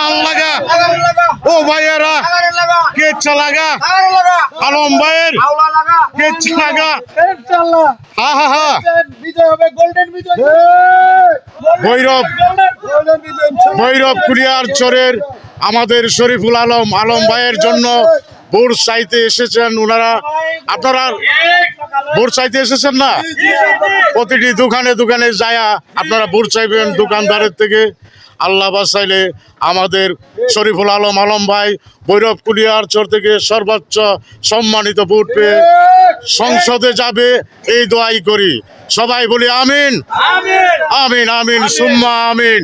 ধান লাগা ও ভাইয়েরা কেচ্ছা লাগা আলম ভাইয়ের কেচ্ছা লাগা হা হা হা ভৈরব কুলিয়ার চরের আমাদের শরীফুল আলম ভাইয়ের জন্য ভোট চাইতে এসেছেন ওনারা। আপনারা ভোট চাইতে এসেছেন না? প্রতিটি দোকানে দোকানে যায়া আপনারা ভোট চাইবেন দোকানদারের থেকে। আল্লাহ বাঁচাইলে আমাদের শরীফুল আলম ভাই ভৈরব কুলিয়ার চর থেকে সর্বোচ্চ সম্মানিত ভোট পেয়ে সংসদে যাবে, এই দোয়াই করি। সবাই বলি আমিন আমিন আমিন সুম্মা আমিন।